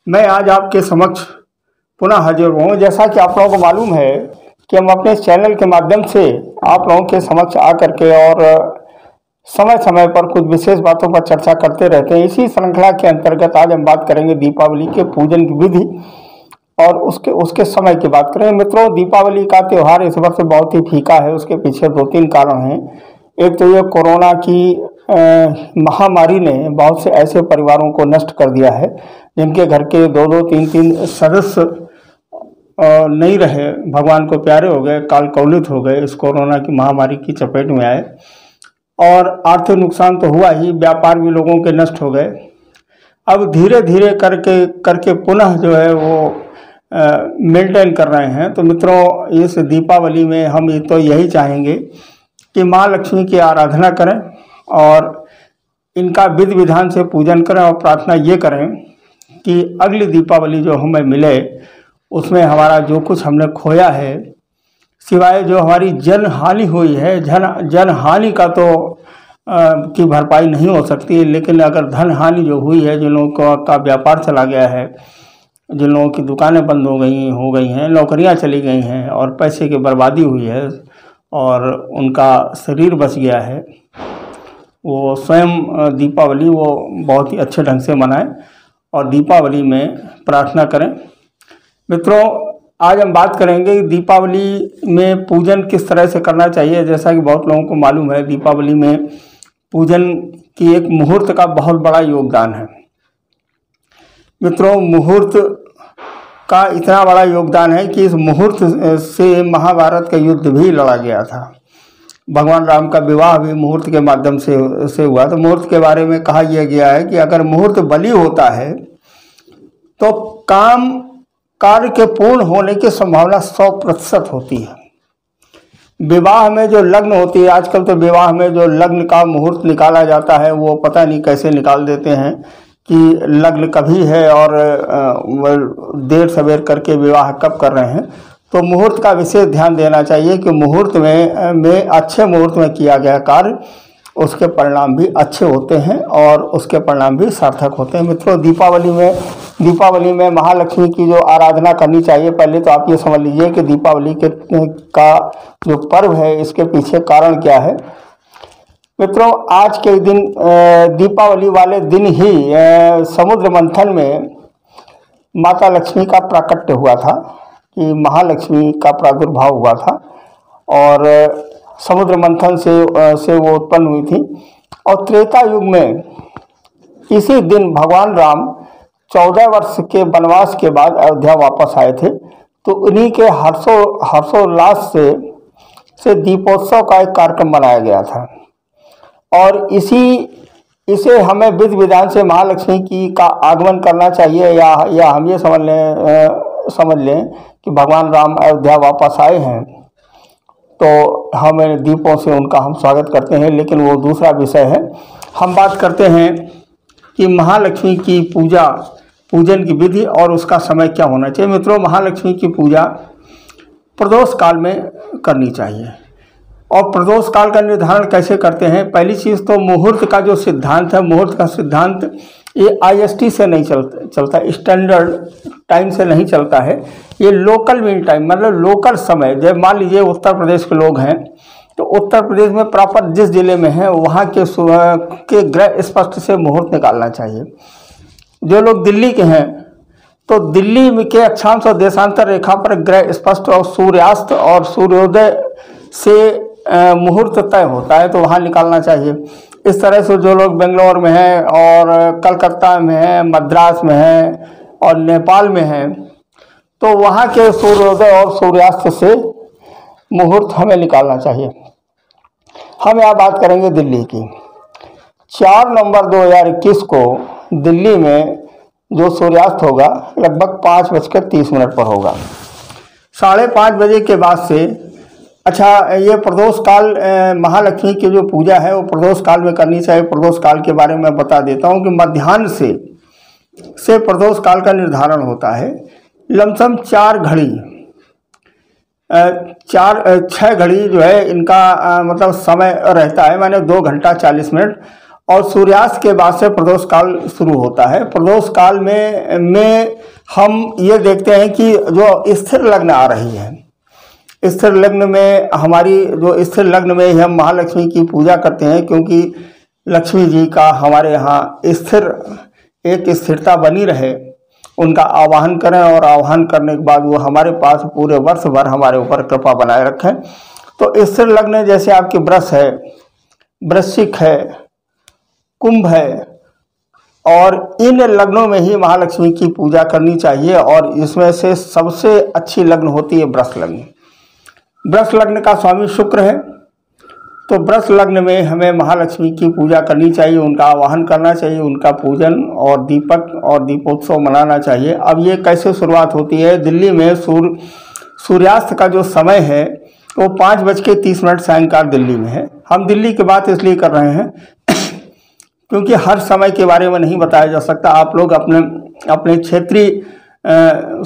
मैं आज आपके समक्ष पुनः हाजिर हूँ। जैसा कि आप लोगों को मालूम है कि हम अपने चैनल के माध्यम से आप लोगों के समक्ष आकर के और समय समय पर कुछ विशेष बातों पर चर्चा करते रहते हैं। इसी श्रृंखला के अंतर्गत आज हम बात करेंगे दीपावली के पूजन की विधि और उसके समय की बात करेंगे। मित्रों, दीपावली का त्यौहार इस वर्ष बहुत ही फीका है। उसके पीछे दो तीन कारण हैं। एक तो ये कोरोना की महामारी ने बहुत से ऐसे परिवारों को नष्ट कर दिया है जिनके घर के दो दो तीन तीन सदस्य नहीं रहे, भगवान को प्यारे हो गए, काल कौलित हो गए, इस कोरोना की महामारी की चपेट में आए। और आर्थिक नुकसान तो हुआ ही, व्यापार भी लोगों के नष्ट हो गए। अब धीरे धीरे करके पुनः जो है वो मेंटेन कर रहे हैं। तो मित्रों, इस दीपावली में हम तो यही चाहेंगे कि माँ लक्ष्मी की आराधना करें और इनका विधि विधान से पूजन करें और प्रार्थना ये करें कि अगली दीपावली जो हमें मिले उसमें हमारा जो कुछ हमने खोया है, सिवाय जो हमारी जन हानि हुई है, जन हानि का तो की भरपाई नहीं हो सकती, लेकिन अगर धन हानि जो हुई है, जिन लोगों का व्यापार चला गया है, जिन लोगों की दुकानें बंद हो गई हैं, नौकरियां चली गई हैं और पैसे की बर्बादी हुई है और उनका शरीर बच गया है, वो स्वयं दीपावली वो बहुत ही अच्छे ढंग से मनाएं और दीपावली में प्रार्थना करें। मित्रों, आज हम बात करेंगे कि दीपावली में पूजन किस तरह से करना चाहिए। जैसा कि बहुत लोगों को मालूम है, दीपावली में पूजन की एक मुहूर्त का बहुत बड़ा योगदान है। मित्रों, मुहूर्त का इतना बड़ा योगदान है कि इस मुहूर्त से महाभारत का युद्ध भी लड़ा गया था। भगवान राम का विवाह भी मुहूर्त के माध्यम से हुआ। तो मुहूर्त के बारे में कहा यह गया है कि अगर मुहूर्त बली होता है तो कार्य के पूर्ण होने की संभावना 100% होती है। विवाह में जो लग्न होती है, आजकल तो विवाह में जो लग्न का मुहूर्त निकाला जाता है वो पता नहीं कैसे निकाल देते हैं कि लग्न कभी है और देर सवेर करके विवाह कब कर रहे हैं। तो मुहूर्त का विशेष ध्यान देना चाहिए कि मुहूर्त में अच्छे मुहूर्त में किया गया कार्य, उसके परिणाम भी अच्छे होते हैं और उसके परिणाम भी सार्थक होते हैं। मित्रों, दीपावली में महालक्ष्मी की जो आराधना करनी चाहिए, पहले तो आप ये समझ लीजिए कि दीपावली का जो पर्व है इसके पीछे कारण क्या है। मित्रों, आज के दिन दीपावली वाले दिन ही समुद्र मंथन में माता लक्ष्मी का प्राकट्य हुआ था, कि महालक्ष्मी का प्रादुर्भाव हुआ था और समुद्र मंथन से वो उत्पन्न हुई थी। और त्रेता युग में इसी दिन भगवान राम 14 वर्ष के वनवास के बाद अयोध्या वापस आए थे। तो उन्हीं के हर्षोल्लास से दीपोत्सव का एक कार्यक्रम बनाया गया था और इसे हमें विधि विधान से महालक्ष्मी की का आगमन करना चाहिए, या हम ये समझ लें कि भगवान राम अयोध्या वापस आए हैं तो हमें दीपों से उनका हम स्वागत करते हैं। लेकिन वो दूसरा विषय है। हम बात करते हैं कि महालक्ष्मी की पूजन की विधि और उसका समय क्या होना चाहिए। मित्रों, महालक्ष्मी की पूजा प्रदोष काल में करनी चाहिए। और प्रदोष काल का निर्धारण कैसे करते हैं? पहली चीज़ तो मुहूर्त का जो सिद्धांत है, मुहूर्त का सिद्धांत ये IST से नहीं चलता, स्टैंडर्ड टाइम से नहीं चलता है। ये लोकल मीन टाइम, मतलब लोकल समय। जब मान लीजिए उत्तर प्रदेश के लोग हैं तो उत्तर प्रदेश में प्रॉपर जिस जिले में है वहाँ के ग्रह स्पष्ट से मुहूर्त निकालना चाहिए। जो लोग दिल्ली के हैं तो दिल्ली के अक्षांश और देशांतर रेखा पर ग्रह स्पष्ट और सूर्यास्त और सूर्योदय से मुहूर्त तय होता है, तो वहाँ निकालना चाहिए। इस तरह से जो लोग बेंगलोर में हैं और कलकत्ता में हैं, मद्रास में हैं और नेपाल में हैं, तो वहाँ के सूर्योदय और सूर्यास्त से मुहूर्त हमें निकालना चाहिए। हम यहाँ बात करेंगे दिल्ली की। 4 नवंबर 2021 को दिल्ली में जो सूर्यास्त होगा लगभग 5:30 पर होगा। 5:30 बजे के बाद से अच्छा, ये प्रदोष काल महालक्ष्मी की जो पूजा है वो प्रदोष काल में करनी चाहिए। प्रदोष काल के बारे में बता देता हूँ कि मध्याह्न से प्रदोष काल का निर्धारण होता है। लमसम 4 घड़ी 6 घड़ी जो है इनका मतलब समय रहता है, माने 2 घंटा 40 मिनट। और सूर्यास्त के बाद से प्रदोष काल शुरू होता है। प्रदोष काल में हम ये देखते हैं कि जो स्थिर लग्न आ रही है, स्थिर लग्न में हमारी जो स्थिर लग्न में हम महालक्ष्मी की पूजा करते हैं, क्योंकि लक्ष्मी जी का हमारे यहाँ एक स्थिरता बनी रहे, उनका आवाहन करें और आवाहन करने के बाद वो हमारे पास पूरे वर्ष भर हमारे ऊपर कृपा बनाए रखें। तो स्थिर लग्न जैसे आपकी वृष है, वृश्चिक है, कुंभ है, और इन लग्नों में ही महालक्ष्मी की पूजा करनी चाहिए। और इसमें से सबसे अच्छी लग्न होती है वृष लग्न। वृष लग्न का स्वामी शुक्र है, तो वृष लग्न में हमें महालक्ष्मी की पूजा करनी चाहिए, उनका आवाहन करना चाहिए, उनका पूजन और दीपक और दीपोत्सव मनाना चाहिए। अब ये कैसे शुरुआत होती है? दिल्ली में सूर्यास्त का जो समय है वो 5:30 सायंकाल दिल्ली में है। हम दिल्ली की बात इसलिए कर रहे हैं क्योंकि हर समय के बारे में नहीं बताया जा सकता। आप लोग अपने क्षेत्रीय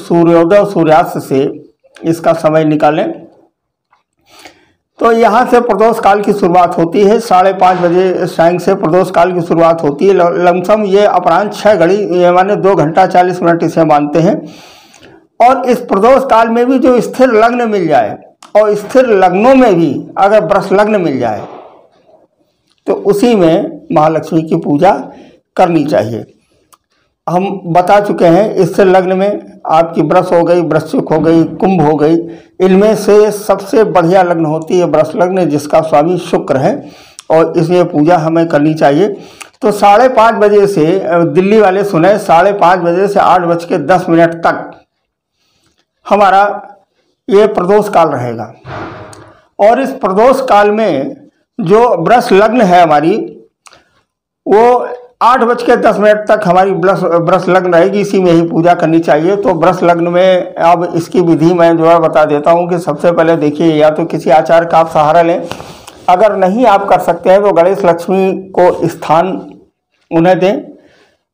सूर्योदय सूर्यास्त से इसका समय निकालें। तो यहाँ से प्रदोष काल की शुरुआत होती है, 5:30 बजे सायं से प्रदोष काल की शुरुआत होती है। लमसम ये अपराह्न 6 घड़ी, ये माने 2 घंटा 40 मिनट इसे मानते हैं। और इस प्रदोष काल में भी जो स्थिर लग्न मिल जाए, और स्थिर लग्नों में भी अगर वृष लग्न मिल जाए, तो उसी में महालक्ष्मी की पूजा करनी चाहिए। हम बता चुके हैं, स्थिर लग्न में आपकी वृष हो गई, वृश्चिक हो गई, कुंभ हो गई, इनमें से सबसे बढ़िया लग्न होती है वृष लग्न, जिसका स्वामी शुक्र है, और इसलिए पूजा हमें करनी चाहिए। तो 5:30 बजे से, दिल्ली वाले सुने, 5:30 बजे से 8:10 तक हमारा ये प्रदोष काल रहेगा। और इस प्रदोष काल में जो वृष लग्न है हमारी, वो 8:10 तक हमारी वृष लग्न रहेगी, इसी में ही पूजा करनी चाहिए। तो वृष लग्न में अब इसकी विधि मैं जो है बता देता हूँ कि सबसे पहले देखिए, या तो किसी आचार्य का आप सहारा लें, अगर नहीं आप कर सकते हैं तो गणेश लक्ष्मी को स्थान उन्हें दें,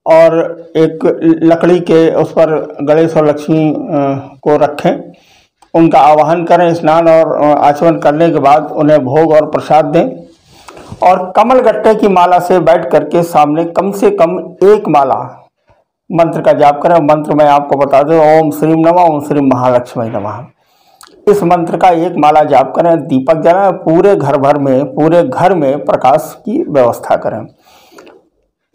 और एक लकड़ी के उस पर गणेश और लक्ष्मी को रखें, उनका आवाहन करें, स्नान और आचमन करने के बाद उन्हें भोग और प्रसाद दें। और कमल गट्टे की माला से बैठ करके सामने कम से कम 1 माला मंत्र का जाप करें। मंत्र मैं आपको बता दूं, ओम श्रीम नमः, ओम श्रीम महालक्ष्मी नमः। इस मंत्र का 1 माला जाप करें, दीपक जलाएं, पूरे घर में प्रकाश की व्यवस्था करें।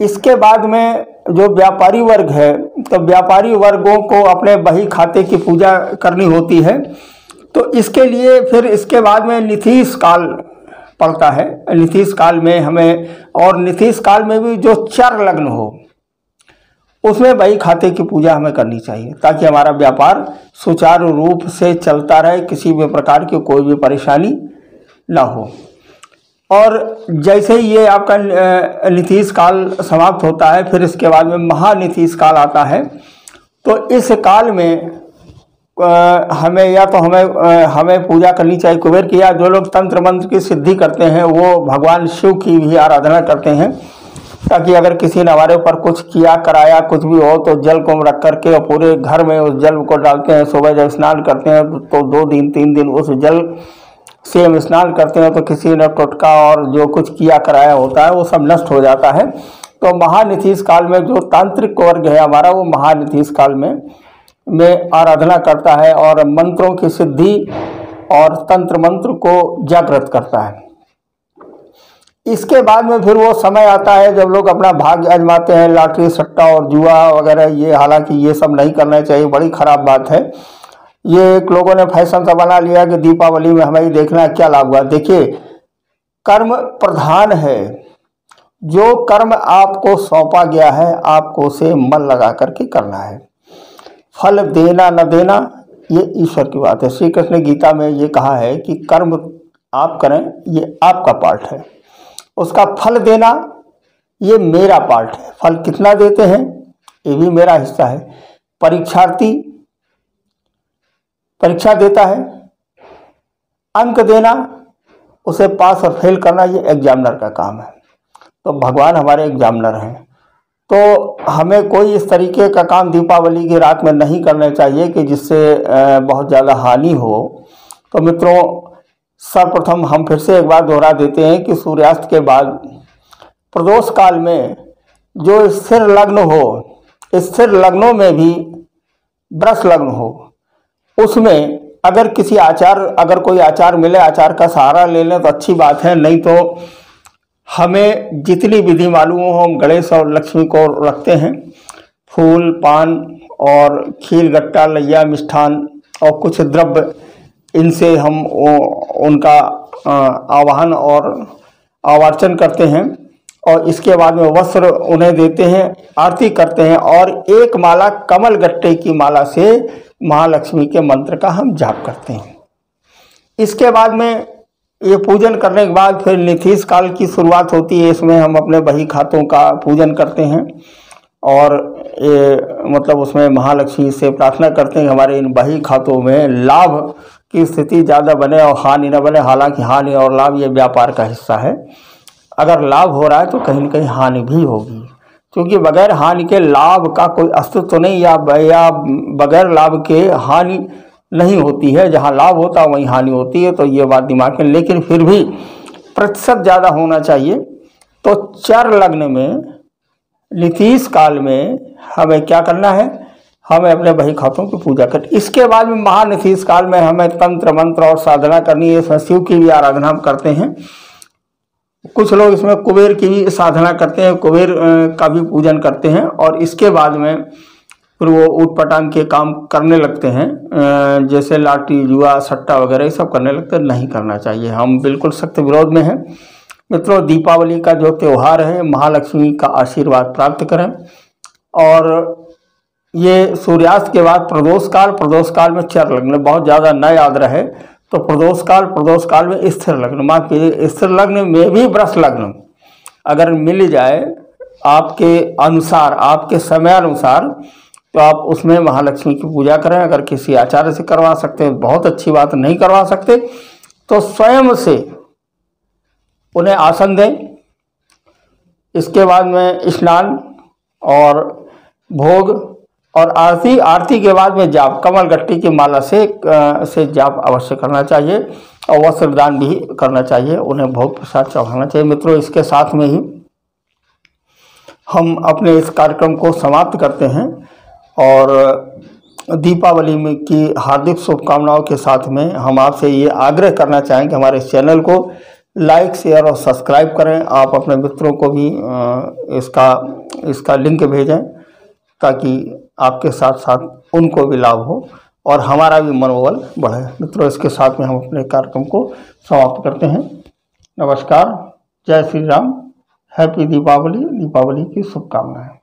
इसके बाद में जो व्यापारी वर्ग है, तो व्यापारी वर्गों को अपने बही खाते की पूजा करनी होती है। तो इसके लिए फिर इसके बाद में नीतीश काल पड़ता है। नीतीश काल में हमें, और नीतीश काल में भी जो चर लग्न हो, उसमें बही खाते की पूजा हमें करनी चाहिए, ताकि हमारा व्यापार सुचारू रूप से चलता रहे, किसी भी प्रकार की कोई भी परेशानी ना हो। और जैसे ही ये आपका नीतीश काल समाप्त होता है, फिर इसके बाद में महानीतीश काल आता है। तो इस काल में हमें पूजा करनी चाहिए कुबेर की, या जो लोग तंत्र मंत्र की सिद्धि करते हैं वो भगवान शिव की भी आराधना करते हैं, ताकि अगर किसी ने हमारे ऊपर कुछ किया कराया कुछ भी हो, तो जल को रख करके और पूरे घर में उस जल को डालते हैं। सुबह जब स्नान करते हैं तो 2 दिन 3 दिन उस जल से हम स्नान करते हैं, तो किसी ने टोटका और जो कुछ किया कराया होता है वो सब नष्ट हो जाता है। तो महानीतीश काल में जो तांत्रिक वर्ग है हमारा, वो महानीतीश काल में आराधना करता है और मंत्रों की सिद्धि और तंत्र मंत्र को जागृत करता है। इसके बाद में फिर वो समय आता है जब लोग अपना भाग्य आजमाते हैं, लॉटरी सट्टा और जुआ वगैरह। ये हालांकि ये सब नहीं करना चाहिए, बड़ी खराब बात है। ये एक लोगों ने फैशन सा बना लिया कि दीपावली में हमें ही देखना है, क्या लाभ हुआ। देखिए, कर्म प्रधान है, जो कर्म आपको सौंपा गया है आपको उसे मन लगा करके करना है। फल देना न देना ये ईश्वर की बात है। श्री कृष्ण ने गीता में ये कहा है कि कर्म आप करें, ये आपका पार्ट है, उसका फल देना ये मेरा पार्ट है। फल कितना देते हैं ये भी मेरा हिस्सा है। परीक्षार्थी परीक्षा देता है, अंक देना, उसे पास और फेल करना ये एग्जामिनर का काम है। तो भगवान हमारे एग्जामिनर हैं, तो हमें कोई इस तरीके का काम दीपावली की रात में नहीं करना चाहिए कि जिससे बहुत ज़्यादा हानि हो। तो मित्रों, सर्वप्रथम हम फिर से एक बार दोहरा देते हैं कि सूर्यास्त के बाद प्रदोष काल में जो स्थिर लग्न हो, स्थिर लग्नों में भी वृष लग्न हो, उसमें अगर किसी आचार, अगर कोई आचार मिले, आचार का सहारा ले लें तो अच्छी बात है। नहीं तो हमें जितनी विधि मालूम हो हम गणेश और लक्ष्मी को रखते हैं। फूल, पान और खीर, गट्टा, लैया, मिष्ठान और कुछ द्रव्य, इनसे हम उनका आवाहन और आवर्चन करते हैं और इसके बाद में वस्त्र उन्हें देते हैं, आरती करते हैं और एक माला कमल गट्टे की माला से महालक्ष्मी के मंत्र का हम जाप करते हैं। इसके बाद में ये पूजन करने के बाद फिर नितीश काल की शुरुआत होती है। इसमें हम अपने बही खातों का पूजन करते हैं और ये मतलब उसमें महालक्ष्मी से प्रार्थना करते हैं हमारे इन बही खातों में लाभ की स्थिति ज़्यादा बने और हानि न बने। हालांकि हानि और लाभ ये व्यापार का हिस्सा है। अगर लाभ हो रहा है तो कहीं न कहीं हानि भी होगी, क्योंकि बगैर हानि के लाभ का कोई अस्तित्व नहीं, या बगैर लाभ के हानि नहीं होती है। जहाँ लाभ होता है वहीं हानि होती है, तो ये बात दिमाग में। लेकिन फिर भी प्रतिशत ज़्यादा होना चाहिए। तो चर लग्न में नीतीश काल में हमें क्या करना है, हमें अपने बही खातों की पूजा करनी। इसके बाद में महानीतीश काल में हमें तंत्र मंत्र और साधना करनी है। इसमें शिव की भी आराधना हम करते हैं। कुछ लोग इसमें कुबेर की भी साधना करते हैं, कुबेर का भी पूजन करते हैं और इसके बाद में फिर वो ऊटपटांग के काम करने लगते हैं, जैसे लाठी, जुआ, सट्टा वगैरह ये सब करने लगते हैं। नहीं करना चाहिए, हम बिल्कुल सख्त विरोध में हैं। मित्रों, दीपावली का जो त्यौहार है, महालक्ष्मी का आशीर्वाद प्राप्त करें। और ये सूर्यास्त के बाद प्रदोष काल में चर लग्न बहुत ज़्यादा न याद रहे तो प्रदोष काल में स्थिर लग्न, माफ कीजिए स्थिर लग्न में भी वृष लग्न अगर मिल जाए आपके अनुसार, आपके समय अनुसार, तो आप उसमें महालक्ष्मी की पूजा करें। अगर किसी आचार्य से करवा सकते हैं बहुत अच्छी बात, नहीं करवा सकते तो स्वयं से उन्हें आसन दें। इसके बाद में स्नान और भोग और आरती के बाद में जाप, कमल गट्टी की माला से जाप अवश्य करना चाहिए और वस्त्रदान भी करना चाहिए, उन्हें भोग प्रसाद चढ़ाना चाहिए। मित्रों, इसके साथ में ही हम अपने इस कार्यक्रम को समाप्त करते हैं और दीपावली में की हार्दिक शुभकामनाओं के साथ में हम आपसे ये आग्रह करना चाहेंगे हमारे इस चैनल को लाइक, शेयर और सब्सक्राइब करें। आप अपने मित्रों को भी इसका लिंक भेजें ताकि आपके साथ साथ उनको भी लाभ हो और हमारा भी मनोबल बढ़े। मित्रों, इसके साथ में हम अपने कार्यक्रम को समाप्त करते हैं। नमस्कार, जय श्री राम, हैप्पी दीपावली, दीपावली की शुभकामनाएं।